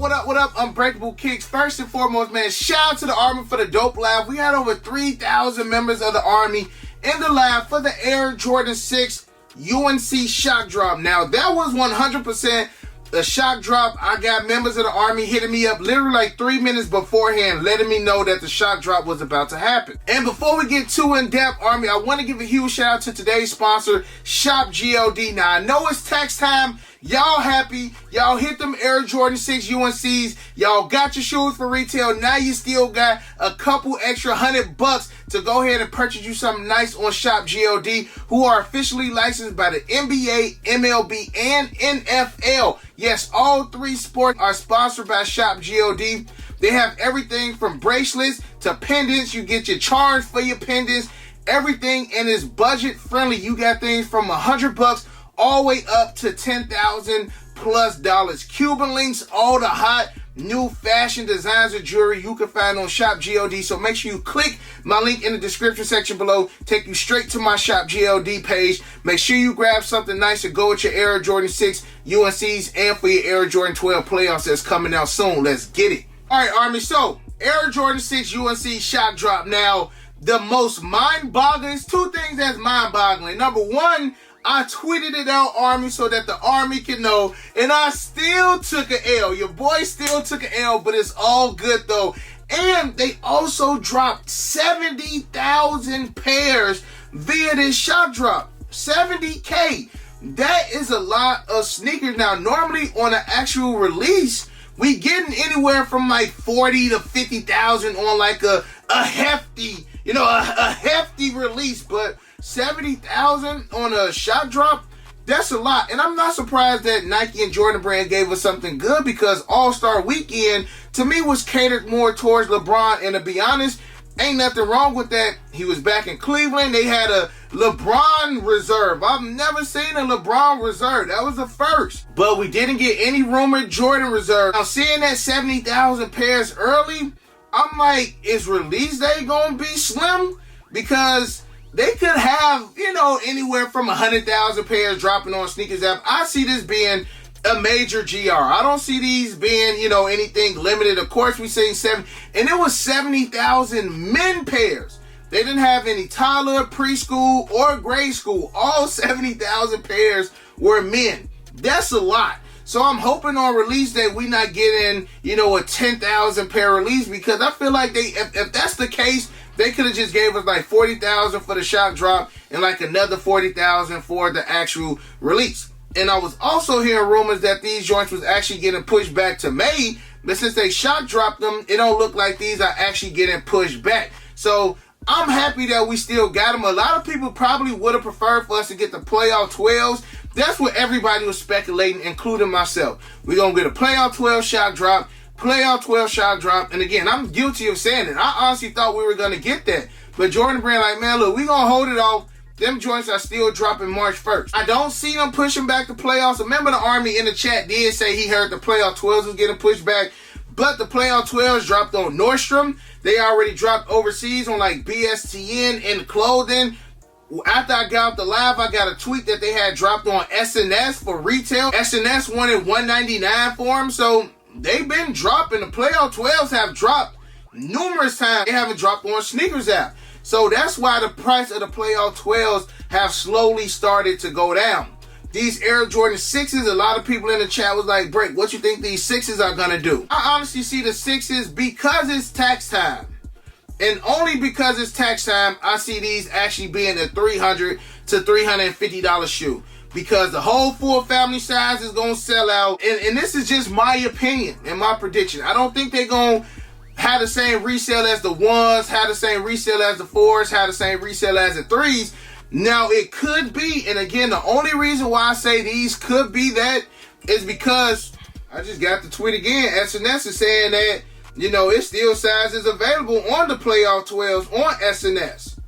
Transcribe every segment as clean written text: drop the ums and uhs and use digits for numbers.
what up, Unbreakable Kicks. First and foremost, man, shout out to the Army for the dope live. We had over 3,000 members of the Army in the live for the Air Jordan 6 UNC shock drop. Now, that was 100% a shock drop. I got members of the Army hitting me up literally like 3 minutes beforehand, letting me know that the shock drop was about to happen. And before we get too in-depth, Army, I want to give a huge shout out to today's sponsor, Shop GLD. Now, I know it's tax time. Y'all happy. Y'all hit them Air Jordan 6 UNCs. Y'all got your shoes for retail. Now you still got a couple extra $100 to go ahead and purchase you something nice on Shop GLD, who are officially licensed by the NBA, MLB, and NFL. Yes, all three sports are sponsored by Shop GLD. They have everything from bracelets to pendants. You get your charge for your pendants. Everything, and is budget friendly. You got things from $100 all the way up to $10,000+ Cuban links, all the hot new fashion designs of jewelry you can find on Shop GLD. So make sure you click my link in the description section below, take you straight to my Shop GLD page. Make sure you grab something nice to go with your Air Jordan 6 UNCs and for your Air Jordan 12 playoffs that's coming out soon. Let's get it. All right, Army. So Air Jordan 6 UNC shock drop. Now, the most mind-boggling, two things that's mind-boggling. Number one, I tweeted it out, Army, so that the Army can know, and I still took an L. Your boy still took an L, but it's all good, though. And they also dropped 70,000 pairs via this shock drop. 70K. That is a lot of sneakers. Now, normally on an actual release, we getting anywhere from like 40 to 50,000 on like a hefty, a hefty release, but 70,000 on a shot drop, that's a lot. And I'm not surprised that Nike and Jordan Brand gave us something good, because All-Star Weekend to me was catered more towards LeBron, and to be honest, ain't nothing wrong with that. He was back in Cleveland. They had a LeBron reserve. I've never seen a LeBron reserve. That was the first. But we didn't get any rumored Jordan reserve. Now, seeing that 70,000 pairs early, I'm like, is release day gonna be slim? Because they could have, anywhere from 100,000 pairs dropping on Sneakers app. I see this being a major GR. I don't see these being, anything limited. Of course, we say 7, and it was 70,000 men pairs. They didn't have any toddler, preschool, or grade school. All 70,000 pairs were men. That's a lot. So I'm hoping on release day we not getting, a 10,000 pair release, because I feel like if that's the case, they could have just gave us like 40,000 for the shock drop and like another 40,000 for the actual release. And I was also hearing rumors that these joints was actually getting pushed back to May, but since they shock dropped them, it don't look like these are actually getting pushed back. So I'm happy that we still got them. A lot of people probably would have preferred for us to get the playoff 12s. That's what everybody was speculating, including myself. We're going to get a playoff 12 shock drop, playoff 12 shock drop. And again, I'm guilty of saying it. I honestly thought we were going to get that. But Jordan Brand like, man, look, we're going to hold it off. Them joints are still dropping March 1st. I don't see them pushing back the playoffs. A member of the Army in the chat did say he heard the playoff 12s was getting pushed back. But the playoff 12s dropped on Nordstrom. They already dropped overseas on like BSTN and clothing. After I got off the live, I got a tweet that they had dropped on SNS for retail. SNS wanted $199 for them. So they've been dropping. The playoff 12s have dropped numerous times. They haven't dropped on Sneakers app. So that's why the price of the playoff 12s have slowly started to go down. These Air Jordan 6s, a lot of people in the chat was like, Break, what you think these 6s are going to do? I honestly see the 6s because it's tax time. And only because it's tax time, I see these actually being a $300 to $350 shoe. Because the whole full family size is going to sell out. And this is just my opinion and my prediction. I don't think they're going to have the same resale as the 1s, have the same resale as the 4s, have the same resale as the 3s. Now, it could be, and again, the only reason why I say these could be that is because I just got the tweet again. SNS is saying that, it's still sizes available on the playoff 12s on SNS.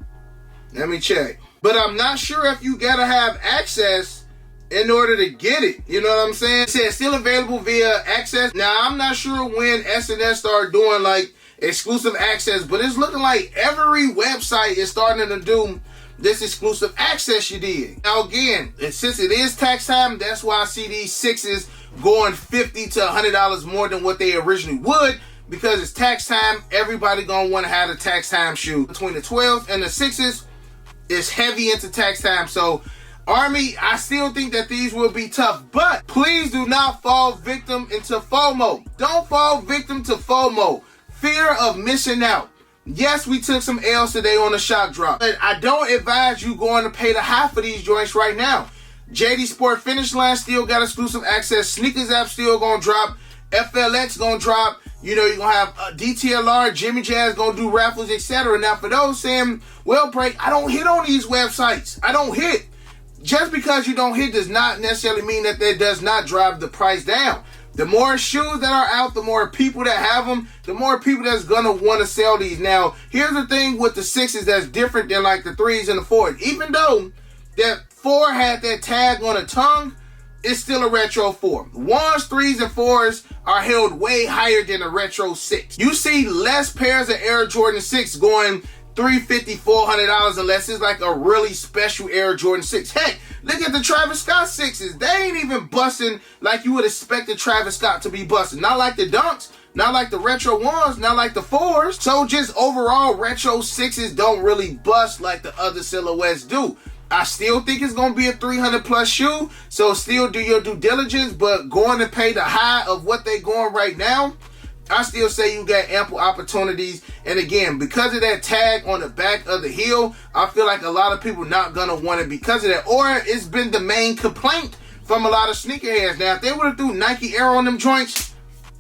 Let me check. But I'm not sure if you got to have access in order to get it. You know what I'm saying? It says still available via access. Now, I'm not sure when SNS started doing like exclusive access, but it's looking like every website is starting to do this exclusive access you did. Now again, since it is tax time, that's why I see these 6s going $50 to $100 more than what they originally would, because it's tax time. Everybody gonna want to have a tax time shoe. Between the 12s and the 6s, it's heavy into tax time. So Army, I still think that these will be tough, but please do not fall victim into FOMO. Don't fall victim to FOMO. Fear of missing out. Yes, we took some L's today on the shop drop, but I don't advise you going to pay the high for these joints right now. JD Sport Finish Line still got exclusive access. Sneakers app still gonna drop. FLX gonna drop. You know, you're gonna have DTLR, Jimmy Jazz gonna do raffles, etc. Now, for those saying, well, Break, I don't hit on these websites. I don't hit. Just because you don't hit does not necessarily mean that does not drive the price down. The more shoes that are out, the more people that have them, the more people that's gonna want to sell these. Now, here's the thing with the 6s that's different than like the 3s and the 4s. Even though that 4 had that tag on the tongue, it's still a retro 4. 1s, 3s, and 4s are held way higher than a retro 6. You see less pairs of Air Jordan 6 going $350, $400 unless it's like a really special Air Jordan 6. Heck, look at the Travis Scott 6s. They ain't even busting like you would expect the Travis Scott to be busting. Not like the Dunks, not like the retro 1s, not like the 4s. So just overall, retro 6s don't really bust like the other silhouettes do. I still think it's going to be a 300 plus shoe, so still do your due diligence, but going to pay the high of what they going right now, I still say you got ample opportunities. And again, because of that tag on the back of the heel, I feel like a lot of people not going to want it because of that. Or it's been the main complaint from a lot of sneakerheads. Now, if they would have threw Nike Air on them joints,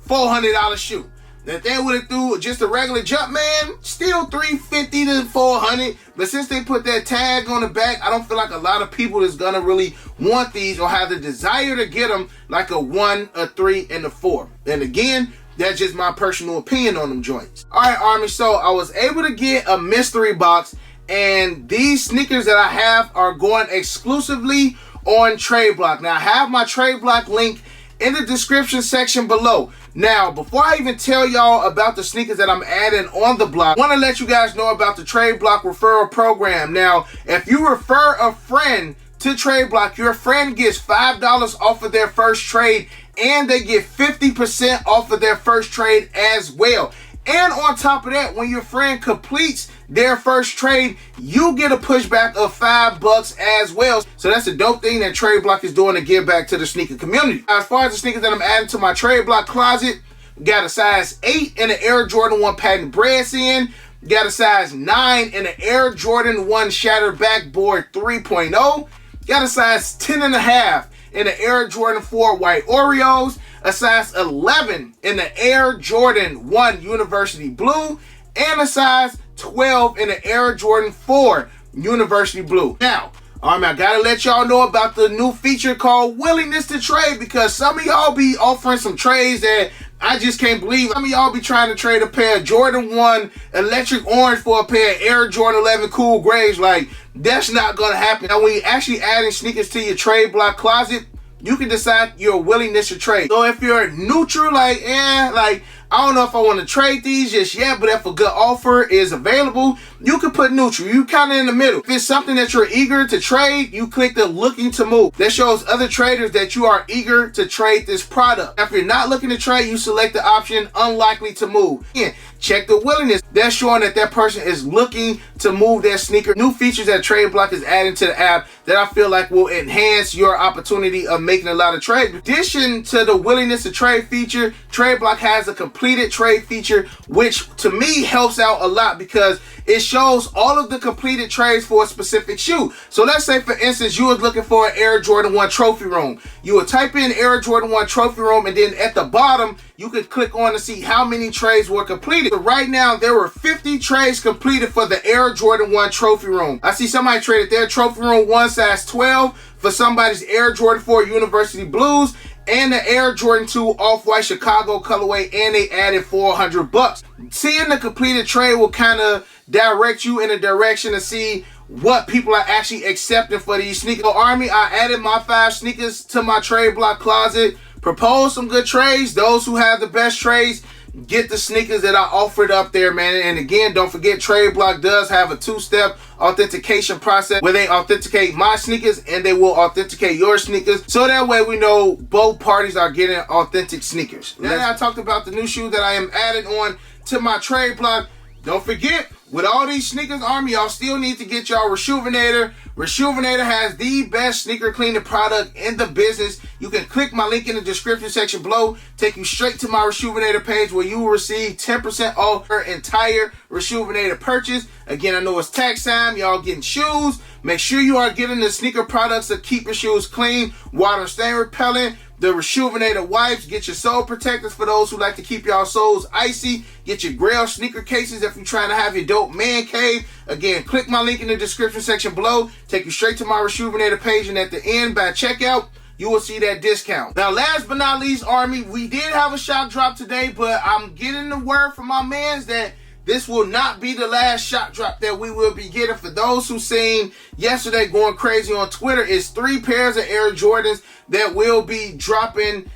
$400 shoe. Now, if they would have threw just a regular Jumpman, still $350 to $400. But since they put that tag on the back, I don't feel like a lot of people is going to really want these or have the desire to get them like a 1, a 3, and a 4. And again, that's just my personal opinion on them joints. All right, Army, so I was able to get a mystery box, and these sneakers that I have are going exclusively on Trade Block. Now, I have my Trade Block link in the description section below. Now, before I even tell y'all about the sneakers that I'm adding on the block, I want to let you guys know about the Trade Block referral program. Now, if you refer a friend to Trade Block, your friend gets $5 off of their first trade, and they get 50% off of their first trade as well. And on top of that, when your friend completes their first trade, you get a pushback of $5 as well. So that's a dope thing that Trade Block is doing to give back to the sneaker community. As far as the sneakers that I'm adding to my Trade Block closet, got a size 8 in the Air Jordan 1 patent bread in. Got a size 9 in the Air Jordan 1 Shattered Backboard 3.0. Got a size 10.5 in the Air Jordan 4 White Oreos, a size 11 in the Air Jordan 1 University Blue, and a size 12 in the Air Jordan 4 University Blue. Now, I gotta let y'all know about the new feature called Willingness to Trade, because some of y'all be offering some trades that I just can't believe. Some of y'all be trying to trade a pair of Jordan 1 Electric Orange for a pair of Air Jordan 11 Cool Grays. Like, that's not gonna happen. Now, when you're actually adding sneakers to your Trade Block closet, you can decide your willingness to trade. So if you're neutral, like, I don't know if I want to trade these just yet, but if a good offer is available, you can put neutral. You kind of in the middle. If it's something that you're eager to trade, you click the looking to move. That shows other traders that you are eager to trade this product. If you're not looking to trade, you select the option unlikely to move. Again, check the willingness. That's showing that that person is looking to move their sneaker. New features that Trade Block is adding to the app that I feel like will enhance your opportunity of making a lot of trades. In addition to the willingness to trade feature, Trade Block has a completed trade feature, which to me helps out a lot because it shows all of the completed trades for a specific shoe. So let's say, for instance, you was looking for an Air Jordan 1 Trophy Room. You would type in Air Jordan 1 Trophy Room, and then at the bottom, you could click on to see how many trades were completed. So right now, there were 50 trades completed for the Air Jordan 1 Trophy Room. I see somebody traded their Trophy Room 1 size 12 for somebody's Air Jordan 4 University Blues and the Air Jordan 2 Off-White Chicago colorway, and they added $400. Seeing the completed trade will kind of direct you in a direction to see what people are actually accepting for these sneakers. So Army, I added my 5 sneakers to my Trade Block closet. Propose some good trades. Those who have the best trades, get the sneakers that I offered up there, man. And again, don't forget, Trade Block does have a 2-step authentication process where they authenticate my sneakers and they will authenticate your sneakers, so that way we know both parties are getting authentic sneakers. Now that I talked about the new shoe that I am adding on to my Trade Block, don't forget, with all these sneakers, Army, y'all still need to get y'all Reshoevn8r. Reshoevn8r has the best sneaker cleaning product in the business. You can click my link in the description section below, take you straight to my Reshoevn8r page where you will receive 10% off your entire Reshoevn8r purchase. Again, I know it's tax time, y'all getting shoes. Make sure you are getting the sneaker products that keep your shoes clean, water stain repellent. The Reshoevn8r wipes, get your sole protectors for those who like to keep y'all soles icy. Get your Grail sneaker cases if you're trying to have your dope man cave. Again, click my link in the description section below, take you straight to my Reshoevn8r page, and at the end, by checkout, you will see that discount. Now, last but not least, Army, we did have a shop drop today, but I'm getting the word from my mans that this will not be the last shop drop that we will be getting. For those who seen yesterday going crazy on Twitter, it's 3 pairs of Air Jordans that will be dropping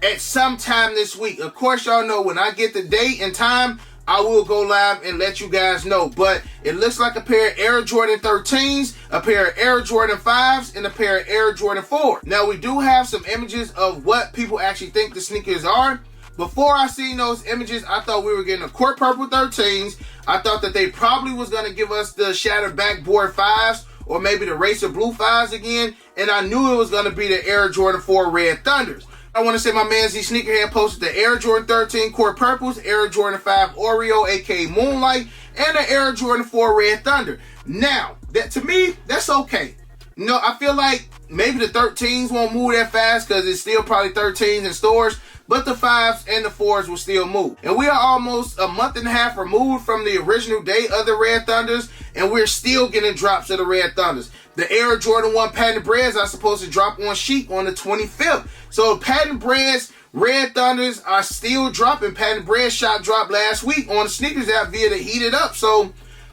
at some time this week. Of course, y'all know when I get the date and time, I will go live and let you guys know. But it looks like a pair of Air Jordan 13s, a pair of Air Jordan 5s, and a pair of Air Jordan 4s. Now, we do have some images of what people actually think the sneakers are. Before I seen those images, I thought we were getting a Court Purple 13s. I thought that they probably was going to give us the Shattered Backboard 5s, or maybe the Racer Blue 5s again. And I knew it was going to be the Air Jordan 4 Red Thunders. I want to say my man Z Sneakerhead posted the Air Jordan 13 Court Purples, Air Jordan 5 Oreo, aka Moonlight, and the Air Jordan 4 Red Thunder. Now, that to me, that's okay. You know, I feel like maybe the 13s won't move that fast because it's still probably 13s in stores, but the 5s and the 4s will still move. And we are almost a month and a half removed from the original date of the Red Thunders, and we're still getting drops of the Red Thunders. The Air Jordan 1 Patent Breads are supposed to drop on Chic on the 25th. So Patent Breads, Red Thunders are still dropping. Patent Bread shop dropped last week on the sneakers app via the Heated Up. So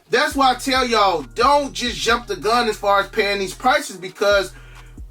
that's why I tell y'all, don't just jump the gun as far as paying these prices, because,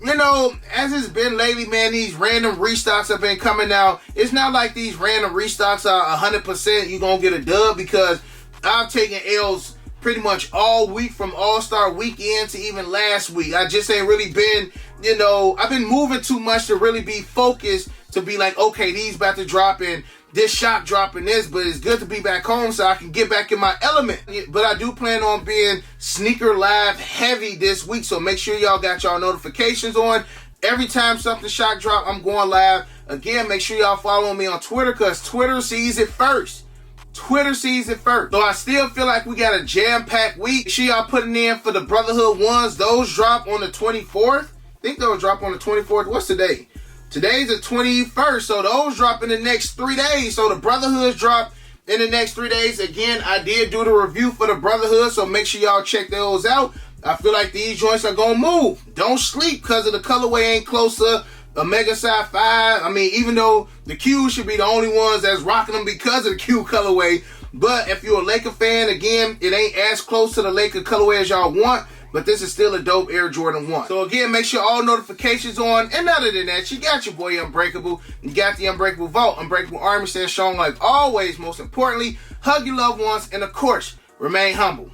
you know, as it's been lately, man, these random restocks have been coming out. It's not like these random restocks are 100% you're going to get a dub, because I've taken L's pretty much all week from All-Star Weekend to even last week. I just ain't really been, you know, I've been moving too much to really be focused to be like, okay, these about to drop in, this shop dropping this, but it's good to be back home so I can get back in my element. But I do plan on being sneaker live heavy this week, so make sure y'all got y'all notifications on. Every time something shop drop, I'm going live. Again, make sure y'all follow me on Twitter, because Twitter sees it first. Twitter sees it first. So I still feel like we got a jam-packed week. Make sure y'all putting in for the Brotherhood ones. Those drop on the 24th. I think they'll drop on the 24th. What's today? Today's the 21st. So those drop in the next 3 days. So the Brotherhoods drop in the next 3 days. Again, I did do the review for the Brotherhood, so make sure y'all check those out. I feel like these joints are going to move. Don't sleep because of the colorway ain't close to a Mega Size 5. I mean, even though the Qs should be the only ones that's rocking them because of the Q colorway. But if you're a Laker fan, again, it ain't as close to the Laker colorway as y'all want. But this is still a dope Air Jordan 1. So again, make sure all notifications on. And other than that, you got your boy Unbreakable. You got the Unbreakable Vault. Unbreakable Army says, strong like always. Most importantly, hug your loved ones. And of course, remain humble.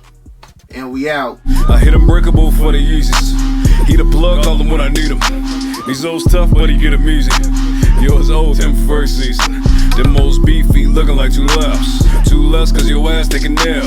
And we out. I hit Unbreakable for the Yeezys. He the plug, call him when I need him. These old tough, but he get him easy. Yours old, him first season. Them most beefy, looking like 2 laps. 2 less, cause your ass taking nail.